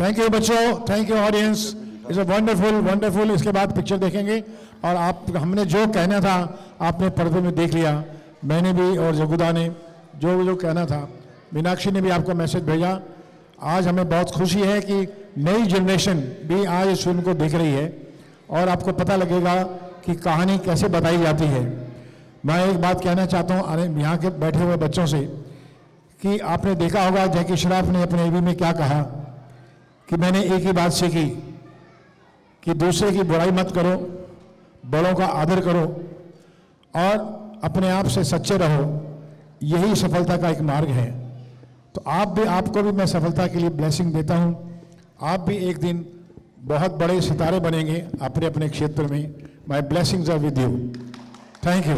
Thank you बच्चों, thank you audience, it's a wonderful. इसके बाद पिक्चर देखेंगे और आप, हमने जो कहना था आपने पर्दे में देख लिया, मैंने भी और जगुदा ने जो कहना था। मीनाक्षी ने भी आपको मैसेज भेजा। आज हमें बहुत खुशी है कि नई जनरेशन भी आज इस फिल्म को देख रही है और आपको पता लगेगा कि कहानी कैसे बताई जाती है। मैं एक बात कहना चाहता हूँ यहाँ के बैठे हुए बच्चों से कि आपने देखा होगा जैकी श्रॉफ ने अपने एवी में क्या कहा कि मैंने एक ही बात सीखी कि दूसरे की बुराई मत करो, बड़ों का आदर करो और अपने आप से सच्चे रहो, यही सफलता का एक मार्ग है। तो आपको भी मैं सफलता के लिए ब्लेसिंग देता हूं। आप भी एक दिन बहुत बड़े सितारे बनेंगे अपने अपने क्षेत्र में। My blessings are with you. Thank you.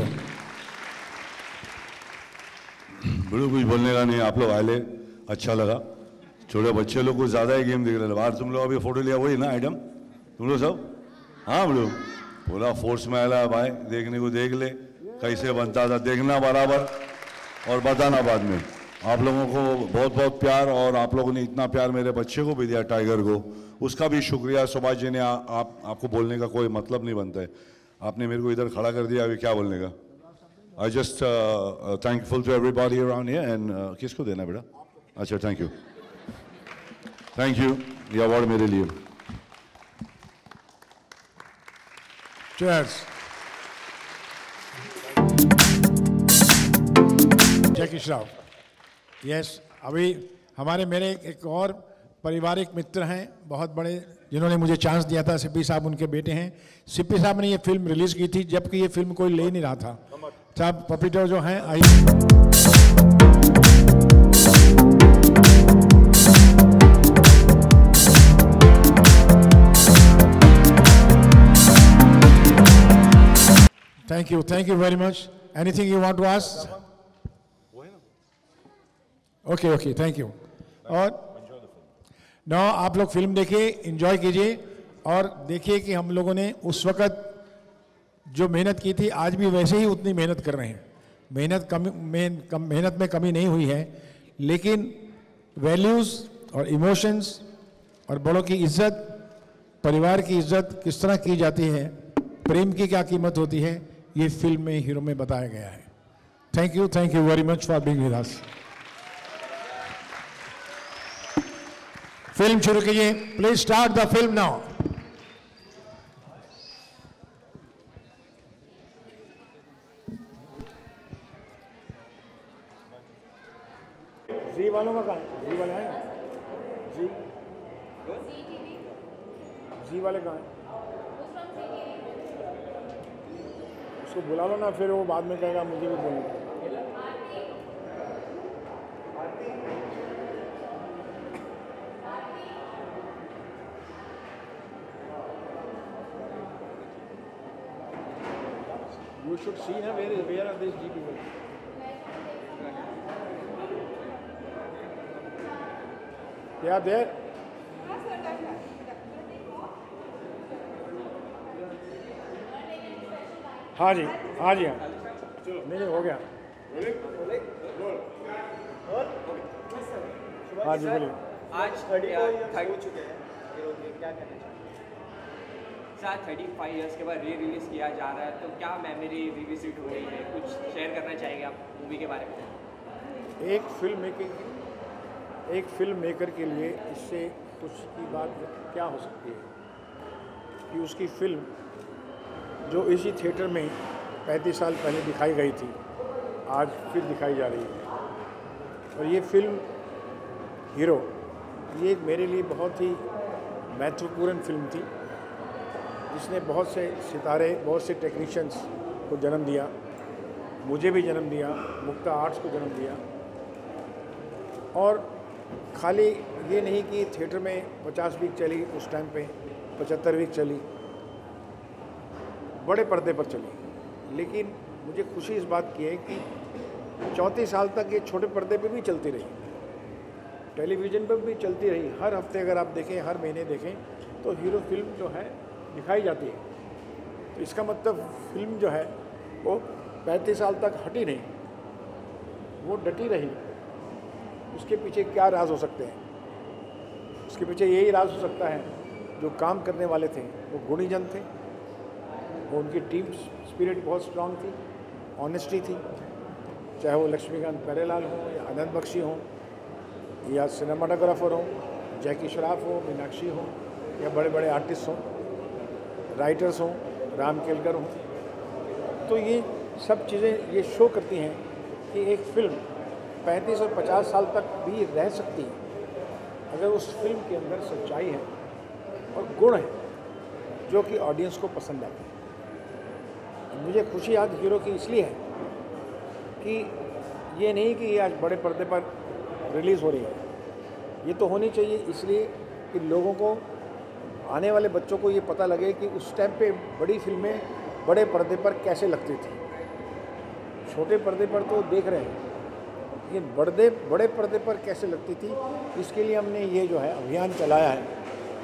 बड़े कुछ बोलने का नहीं, आप लोग आए ले, अच्छा लगा। छोटे बच्चे लोग कुछ ज़्यादा ही गेम देख रहे थे बाहर। तुम लोग अभी फोटो लिया वही ना आइटम तुम लोग सब? हाँ बड़ो पूरा फोर्स में आया भाई, देखने को देख ले कैसे बनता था, देखना बराबर और बताना बाद में। आप लोगों को बहुत बहुत प्यार, और आप लोगों ने इतना प्यार मेरे बच्चे को भी दिया, टाइगर को, उसका भी शुक्रिया। सुभाष जी ने आपको बोलने का कोई मतलब नहीं बनता है, आपने मेरे को इधर खड़ा कर दिया, अभी क्या बोलने का। I just thankful to everybody around here. And किसको देना बेटा? अच्छा थैंक यू। ये अवार्ड मेरे लिए। चीयर्स। जैकी श्रॉफ। यस, अभी मेरे एक और पारिवारिक मित्र हैं बहुत बड़े, जिन्होंने मुझे चांस दिया था। सिप्पी साहब उनके बेटे हैं। सिप्पी साहब ने ये फिल्म रिलीज की थी जबकि ये फिल्म कोई ले नहीं रहा था। साहब पपीटर जो हैं आई। Thank you very much. Anything you want to ask? Okay, thank you. और ना आप लोग फिल्म देखिए, एंजॉय कीजिए और देखिए कि हम लोगों ने उस वक़्त जो मेहनत की थी आज भी वैसे ही उतनी मेहनत कर रहे हैं। मेहनत में कमी नहीं हुई है, लेकिन वैल्यूज़ और इमोशंस और बड़ों की इज्जत, परिवार की इज्जत किस तरह की जाती है, प्रेम की क्या कीमत होती है, ये फिल्म में हीरो में बताया गया है। Thank you very much for being with us. Film शुरू कीजिए। Please start the film now. जी वालों का कहाँ है? जी वाले हैं? जी वाले कहाँ हैं? उसको बुला लो ना, फिर वो बाद में कहेगा मुझे भी बोलना। You should see na where are these G people? They are there. हाँ जी हाँ। नहीं हो गया। हाँ जी बोलिए। आज 30 हो चुके हैं, क्या कहना चाहिए? 35 इयर्स के बाद रिलीज किया जा रहा है, तो क्या मेमोरी रिविजिट हो रही है, कुछ शेयर करना चाहेंगे आप मूवी के बारे में? एक फिल्म मेकर के लिए इससे कुछ की बात क्या हो सकती है कि उसकी फिल्म जो इसी थिएटर में 35 साल पहले दिखाई गई थी आज फिर दिखाई जा रही है। और ये फिल्म हीरो, ये मेरे लिए बहुत ही महत्वपूर्ण फिल्म थी, जिसने बहुत से सितारे, बहुत से टेक्नीशियंस को जन्म दिया, मुझे भी जन्म दिया, मुक्ता आर्ट्स को जन्म दिया। और खाली ये नहीं कि थिएटर में 50 वीक चली, उस टाइम पे 75 वीक चली, बड़े पर्दे पर चली, लेकिन मुझे खुशी इस बात की है कि 34 साल तक ये छोटे पर्दे पे भी चलती रही, टेलीविज़न पर भी चलती रही। हर हफ्ते अगर आप देखें, हर महीने देखें, तो हीरो फिल्म जो है दिखाई जाती है। तो इसका मतलब फिल्म जो है वो 35 साल तक हटी नहीं, वो डटी रही। उसके पीछे क्या राज हो सकते हैं? इसके पीछे यही राज हो सकता है, जो काम करने वाले थे वो गुणीजन थे, वो उनकी टीम स्पिरिट बहुत स्ट्रांग थी, ऑनेस्टी थी, चाहे वो लक्ष्मीकांत प्यारेलाल हो या आनंद बख्शी हो या सिनेमाटोग्राफर हो, जैकी श्रॉफ हो, मीनाक्षी हो या बड़े बड़े आर्टिस्ट हों, राइटर्स हों, राम केलकर हों। तो ये सब चीज़ें ये शो करती हैं कि एक फिल्म 35 और 50 साल तक भी रह सकती है अगर उस फिल्म के अंदर सच्चाई है और गुण है जो कि ऑडियंस को पसंद आते हैं। मुझे खुशी आज हीरो की इसलिए है कि ये नहीं कि ये आज बड़े पर्दे पर रिलीज़ हो रही है, ये तो होनी चाहिए इसलिए कि लोगों को, आने वाले बच्चों को ये पता लगे कि उस टाइम पे बड़ी फिल्में बड़े पर्दे पर कैसे लगती थी। छोटे पर्दे पर तो देख रहे हैं, लेकिन बड़े पर्दे पर कैसे लगती थी, इसके लिए हमने ये जो है अभियान चलाया है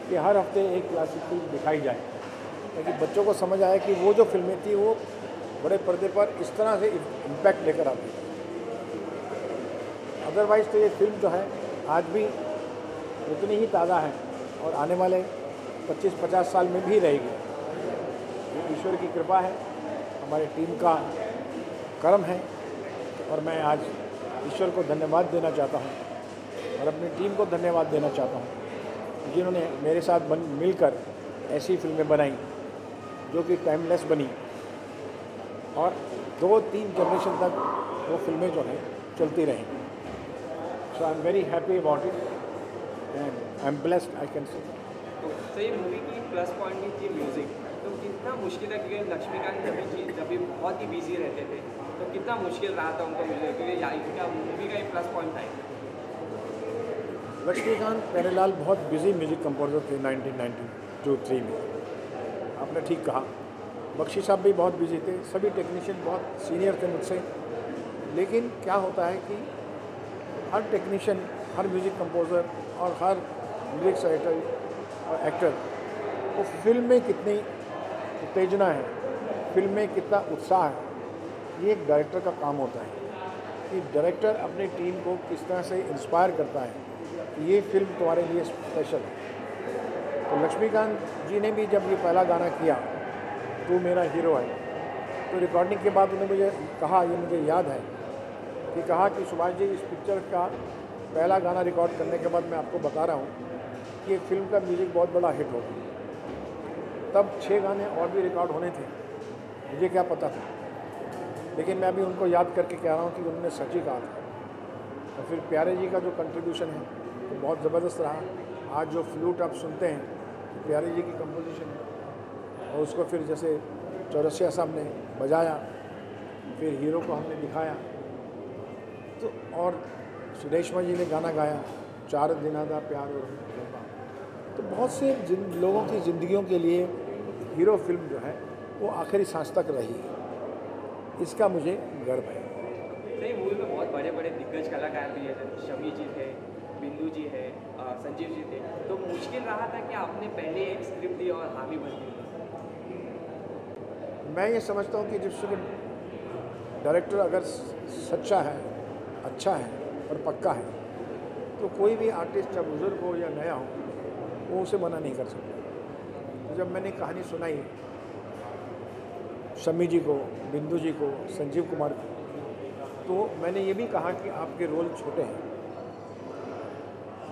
कि हर हफ्ते एक क्लासिक फिल्म दिखाई जाए, ताकि बच्चों को समझ आए कि वो जो फिल्में थी वो बड़े पर्दे पर इस तरह से इम्पैक्ट लेकर आती थी। अदरवाइज़ तो ये फिल्म जो है आज भी उतनी ही ताज़ा है और आने वाले 25-50 साल में भी रहेगी। ये ईश्वर की कृपा है, हमारी टीम का कर्म है और मैं आज ईश्वर को धन्यवाद देना चाहता हूँ और अपनी टीम को धन्यवाद देना चाहता हूँ जिन्होंने मेरे साथ मिलकर ऐसी फिल्में बनाई जो कि टाइमलेस बनी और 2-3 जनरेशन तक वो फिल्में जो हैं चलती रहीं। So I am very happy about it and I am blessed I can say. तो ये मूवी की प्लस पॉइंट भी थी म्यूज़िक, तो कितना मुश्किल है क्योंकि लक्ष्मीकांत जब भी बहुत ही बिजी रहते थे तो कितना मुश्किल रहा था उनको म्यूज़िक, क्योंकि मूवी का एक प्लस पॉइंट था। लक्ष्मीकांत प्यारेलाल बहुत बिजी म्यूज़िक कंपोजर थे 1992-3 में, आपने ठीक कहा। बख्शी साहब भी बहुत बिजी थे, सभी टेक्नीशियन बहुत सीनियर थे मुझसे। लेकिन क्या होता है कि हर टेक्नीशियन, हर म्यूज़िक कंपोज़र और हर लिरिक्स राइटर और एक्टर वो फिल्म में कितनी उत्तेजना है, फिल्म में कितना उत्साह है, ये एक डायरेक्टर का काम होता है कि डायरेक्टर अपनी टीम को किस तरह से इंस्पायर करता है कि ये फिल्म तुम्हारे लिए स्पेशल है। तो लक्ष्मीकांत जी ने भी जब ये पहला गाना किया, तू मेरा हीरो है, तो रिकॉर्डिंग के बाद उन्होंने मुझे कहा, ये मुझे याद है कि कहा कि सुभाष जी इस पिक्चर का पहला गाना रिकॉर्ड करने के बाद मैं आपको बता रहा हूँ कि ये फिल्म का म्यूज़िक बहुत बड़ा हिट होगा। तब 6 गाने और भी रिकॉर्ड होने थे, मुझे क्या पता था, लेकिन मैं अभी उनको याद करके कह रहा हूँ कि उन्होंने सच ही कहा था। और फिर प्यारे जी का जो कंट्रीब्यूशन है वो बहुत ज़बरदस्त रहा। आज जो फ्लूट आप सुनते हैं प्यारे जी की कंपोजिशन है और उसको फिर जैसे चौरसिया साहब ने बजाया, फिर हीरो को हमने दिखाया, तो और सुदेशमा जी ने गाना गाया, 4 दिना दा प्यार और लंबा। तो बहुत से लोगों की ज़िंदगियों के लिए हीरो फिल्म जो है वो आखिरी सांस तक रही है, इसका मुझे गर्व है। सही मूवी में बहुत बड़े बड़े दिग्गज कलाकार भी है, शमी जी थे, बिंदु जी है, संजीव जी थे, तो मुश्किल रहा था कि आपने पहले एक स्क्रिप्ट दी और हामी भर दी। मैं ये समझता हूँ कि जिस डायरेक्टर अगर सच्चा है, अच्छा है और पक्का है, तो कोई भी आर्टिस्ट चाहे बुजुर्ग हो या नया हो वो उसे मना नहीं कर सकता। तो जब मैंने कहानी सुनाई शमी जी को, बिंदु जी को, संजीव कुमार को, तो मैंने ये भी कहा कि आपके रोल छोटे हैं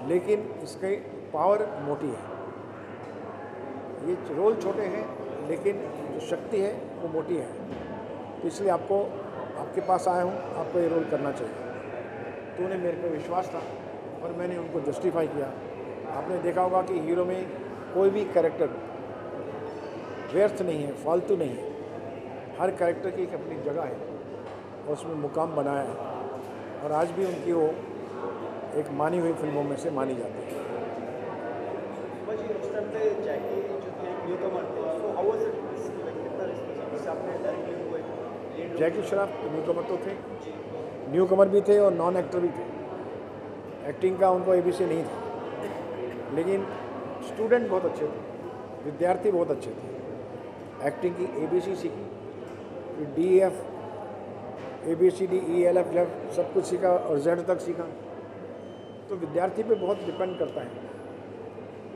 लेकिन इसके पावर मोटी है। ये रोल छोटे हैं लेकिन जो शक्ति है वो मोटी है, तो इसलिए आपके पास आया हूँ, आपको ये रोल करना चाहिए। तो उन्हें मेरे पे विश्वास था और मैंने उनको जस्टिफाई किया। आपने देखा होगा कि हीरो में कोई भी कैरेक्टर व्यर्थ नहीं है, फालतू नहीं है, हर कैरेक्टर की एक अपनी जगह है और उसमें मुकाम बनाया है और आज भी उनकी वो एक मानी हुई फिल्मों में से मानी जाती है। जैकी श्रॉफ न्यू कमर तो थे, न्यू कमर भी थे और नॉन एक्टर भी थे। एक्टिंग का उनको ABC नहीं था, लेकिन स्टूडेंट बहुत अच्छे थे, विद्यार्थी बहुत अच्छे थे। एक्टिंग की ABC सीखी, फिर DEF, ABCD ELF सब कुछ सीखा और Z तक सीखा। तो विद्यार्थी पे बहुत डिपेंड करता है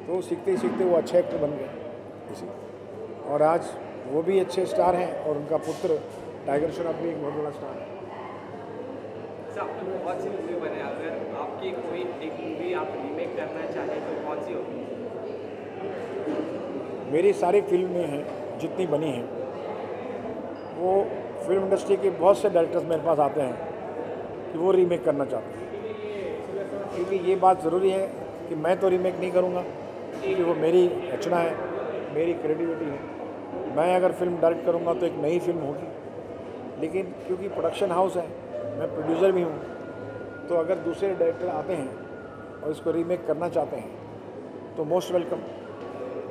तो सीखते ही सीखते वो अच्छे एक्टर बन गए इसी, और आज वो भी अच्छे स्टार हैं और उनका पुत्र टाइगर श्रॉफ भी एक बहुत बड़ा स्टार है। सर आपने बहुत सी मूवी बनाई, अगर आपकी कोई एक मूवी आप रीमेक करना चाहें तो कौन सी होगी? मेरी सारी फिल्में हैं जितनी बनी हैं, वो फिल्म इंडस्ट्री के बहुत से डायरेक्टर्स मेरे पास आते हैं कि वो रीमेक करना चाहते हैं, क्योंकि ये बात ज़रूरी है कि मैं तो रीमेक नहीं करूँगा, क्योंकि वो मेरी रचना है, मेरी क्रिएटिविटी है। मैं अगर फिल्म डायरेक्ट करूँगा तो एक नई फिल्म होगी, लेकिन क्योंकि प्रोडक्शन हाउस है, मैं प्रोड्यूसर भी हूँ, तो अगर दूसरे डायरेक्टर आते हैं और इसको रीमेक करना चाहते हैं तो मोस्ट वेलकम।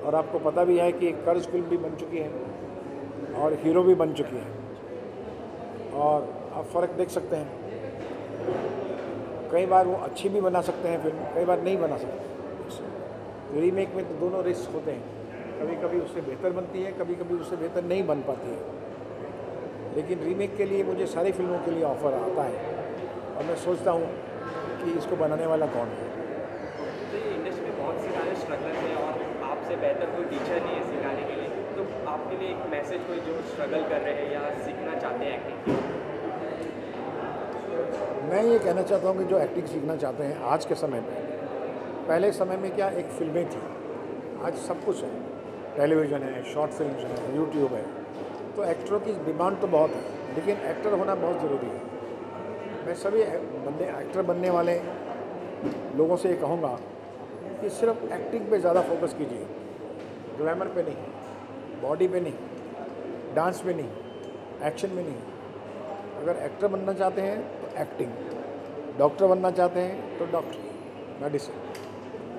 और आपको पता भी है कि एक कर्ज फिल्म भी बन चुकी है और हीरो भी बन चुकी है, और आप फ़र्क देख सकते हैं, कई बार वो अच्छी भी बना सकते हैं फिल्म, कई बार नहीं बना सकते। तो रीमेक में तो दोनों रिस्क होते हैं, कभी कभी उससे बेहतर बनती है, कभी कभी उससे बेहतर नहीं बन पाती है। लेकिन रीमेक के लिए मुझे सारी फिल्मों के लिए ऑफ़र आता है और मैं सोचता हूँ कि इसको बनाने वाला कौन है। तो ये इंडस्ट्री में बहुत सी सारे स्ट्रगल है और आपसे बेहतर कोई टीचर नहीं है सिखाने के लिए, तो आपके लिए एक मैसेज कोई जो स्ट्रगल कर रहे हैं या सीखना चाहते हैं एक्टिंग? मैं ये कहना चाहता हूँ कि जो एक्टिंग सीखना चाहते हैं आज के समय में, पहले समय में क्या एक फिल्में थी, आज सब कुछ है, टेलीविज़न है, शॉर्ट फिल्म्स हैं, यूट्यूब है, तो एक्टरों की डिमांड तो बहुत है, लेकिन एक्टर होना बहुत ज़रूरी है। मैं सभी एक्टर बनने वाले लोगों से ये कहूँगा कि सिर्फ एक्टिंग पे ज़्यादा फोकस कीजिए, ग्लैमर पे नहीं, बॉडी पे नहीं, डांस पे नहीं, एक्शन में नहीं। अगर एक्टर बनना चाहते हैं तो एक्टिंग, डॉक्टर बनना चाहते हैं तो डॉक्टरी, मेडिसिन,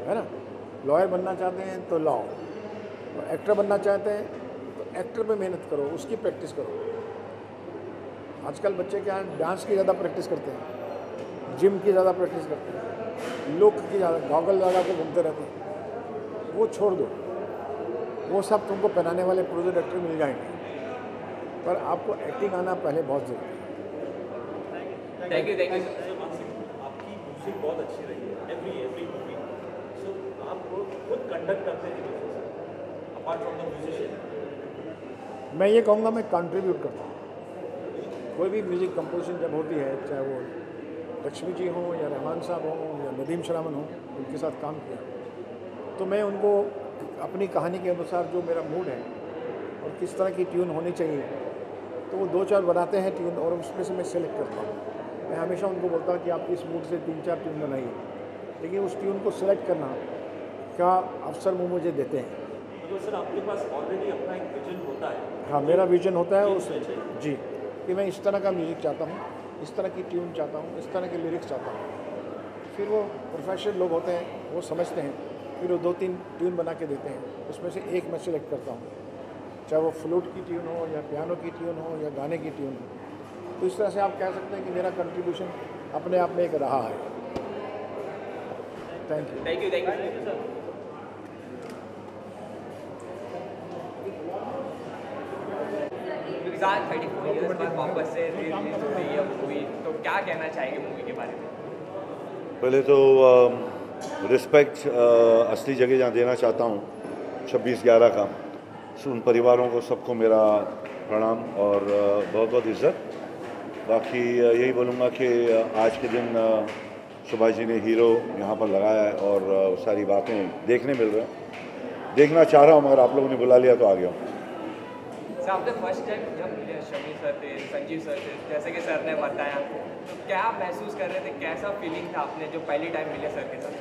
है ना, लॉयर बनना चाहते हैं तो लॉ, और एक्टर बनना चाहते हैं तो एक्टर पे मेहनत करो, उसकी प्रैक्टिस करो। आजकल बच्चे क्या है, डांस की ज़्यादा प्रैक्टिस करते हैं, जिम की ज़्यादा प्रैक्टिस करते हैं, लुक की ज़्यादा, गॉगल लगा के घूमते रहते हैं, वो छोड़ दो। वो सब तुमको पहनाने वाले प्रोड्यूसर डायरेक्टर मिल जाएंगे, पर आपको एक्टिंग आना पहले बहुत ज़रूरी है। थैंक यू आपकी म्यूजिक बहुत अच्छी रही है, एवरी मूवी। सो आप खुद कंडक्ट करते हैं अपार्ट फ्रॉम द म्यूजिशियन? मैं ये कहूँगा मैं कंट्रीब्यूट करता हूँ। कोई भी म्यूज़िक कंपोजिशन जब होती है, चाहे वो लक्ष्मी जी हों या रहमान साहब हों या नदीम श्रावण हों, उनके साथ काम किया, तो मैं उनको अपनी कहानी के अनुसार जो मेरा मूड है और किस तरह की ट्यून होनी चाहिए, तो वो 2-4 बनाते हैं ट्यून और उसमें से मैं सेलेक्ट करता हूँ। मैं हमेशा उनको बोलता हूँ कि आप इस मूड से 3-4 ट्यून बनाइए, लेकिन उस ट्यून को सेलेक्ट करना का अवसर वो मुझे देते हैं। तो सर आपके पास ऑलरेडी अपना एक विजन होता है? हाँ, मेरा विजन होता है उस जी, कि मैं इस तरह का म्यूज़िक चाहता हूँ, इस तरह की ट्यून चाहता हूँ, इस तरह के लिरिक्स चाहता हूँ। फिर वो प्रोफेशनल लोग होते हैं, वो समझते हैं, फिर वो 2-3 ट्यून बना के देते हैं, उसमें से एक मैं सेलेक्ट करता हूँ, चाहे वो फ्लूट की ट्यून हो या पियानो की ट्यून हो या गाने की ट्यून हो। तो इस तरह से आप कह सकते हैं कि मेरा कंट्रीब्यूशन अपने आप में एक रहा है। Thank you. Thank you sir. Gulzar 34 years बाद वापस से रिलीज हो रही है मूवी, तो क्या कहना चाहेंगे मूवी के बारे में? पहले तो रिस्पेक्ट असली जगह जहाँ देना चाहता हूँ 26/11 का, उन परिवारों को सबको मेरा प्रणाम और बहुत बहुत इज़्ज़त। बाकी यही बोलूँगा कि आज के दिन सुभाष जी ने हीरो यहाँ पर लगाया है और सारी बातें देखने मिल रहा है, देखना चाह रहा हूँ, मगर आप लोगों ने बुला लिया तो आ गया हूँ। सर आपने फर्स्ट टाइम जब मिले शमी सर थे, संजीव सर थे, जैसे कि सर ने बताया, तो क्या महसूस कर रहे थे, कैसा फीलिंग था आपने जो पहली टाइम मिले सर के साथ?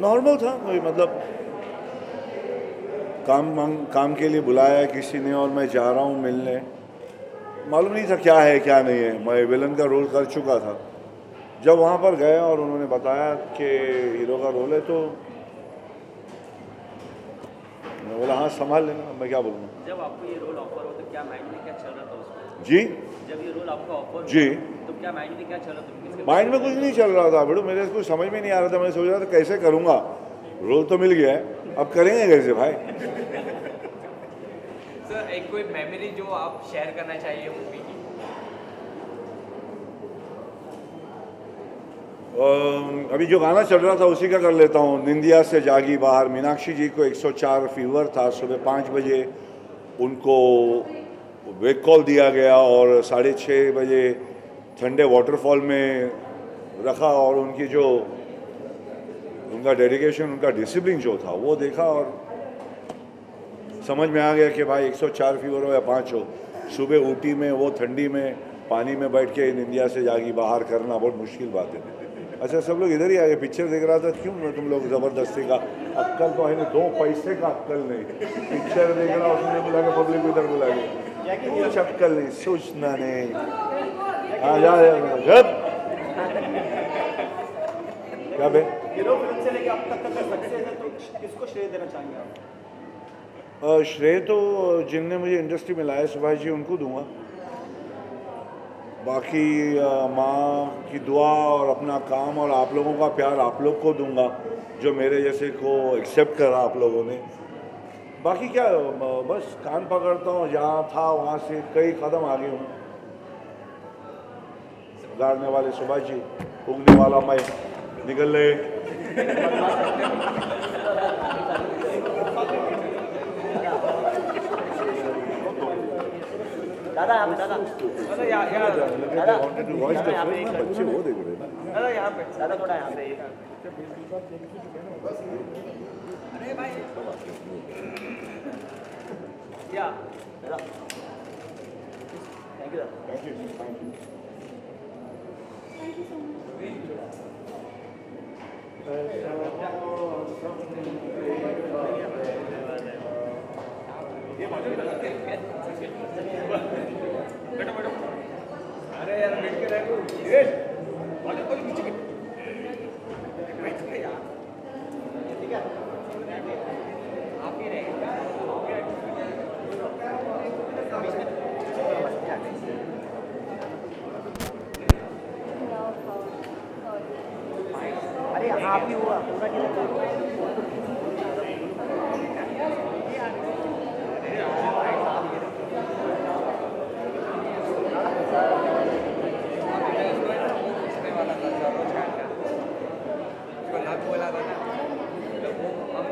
नॉर्मल था, कोई मतलब काम के लिए बुलाया है किसी ने और मैं जा रहा हूँ मिलने, मालूम नहीं था क्या है क्या नहीं है। मैं विलन का रोल कर चुका था, जब वहाँ पर गया और उन्होंने बताया कि हीरो का रोल है तो मैं बोला हाँ संभाल लेना, मैं क्या बोलूँ। जब आपको ये रोल ऑफर हो तो क्या माइंड में क्या चल रहा था उसमें? जी, जब ये रोल आपको ऑफर जी, तो क्या माइंड में क्या चल रहा था? माइंड में कुछ नहीं चल रहा था बेटू, मेरे कुछ समझ में नहीं आ रहा था। मैं सोच रहा था कैसे करूँगा, रोल तो मिल गया है, अब करेंगे कैसे भाई। सर एक कोई मेमोरी जो आप शेयर करना चाहिए मूवी की? अभी जो गाना चल रहा था उसी का कर लेता हूँ। निंदिया से जागी बाहर, मीनाक्षी जी को 104 फीवर था। सुबह 5 बजे उनको वेक कॉल दिया गया और 6:30 बजे ठंडे वाटरफॉल में रखा और उनकी जो उनका डेडिकेशन, उनका डिसिप्लिन जो था वो देखा और समझ में आ गया कि भाई 104 फीवर हो या 5 हो, सुबह ऊटी में वो ठंडी में पानी में बैठ के निंदिया से जागी बाहर करना बहुत मुश्किल बात है। अच्छा सब लोग इधर ही आ गए, पिक्चर देख रहा था, क्यों तुम लोग ज़बरदस्ती का अक्कल तो है नहीं, 2 पैसे का अक्कल नहीं, पिक्चर देख रहा उसने बुला के पब्लिक को इधर बुला के, कुछ अक्कल नहीं, सोचना नहीं। हाँ जा क्या बे हीरो फिल्म से लेके अब तक का सक्सेस है तो किसको श्रेय देना चाहेंगे आप? श्रेय तो जिनने मुझे इंडस्ट्री में लाया सुभाष जी, उनको दूंगा। बाकी माँ की दुआ और अपना काम और आप लोगों का प्यार आप लोग को दूंगा, जो मेरे जैसे को एक्सेप्ट करा आप लोगों ने। बाकी क्या, बस कान पकड़ता हूँ, जहाँ था वहाँ से कई कदम आगे हूँ। गाड़ने वाले सुभाष जी, उगने वाला मैं, निकल रहे। दादा यहाँ पे, दादा दादा बच्चे वो देख रहे हैं। दादा यहाँ पे, दादा थोड़ा यहाँ पे। अरे भाई या दादा, थैंक यू दादा। अरे यार बैठ के रहो ठीक है आप ही रहेगा। अरे यहाँ भी हुआ पूरा किधर बोला था ना, तो वो हम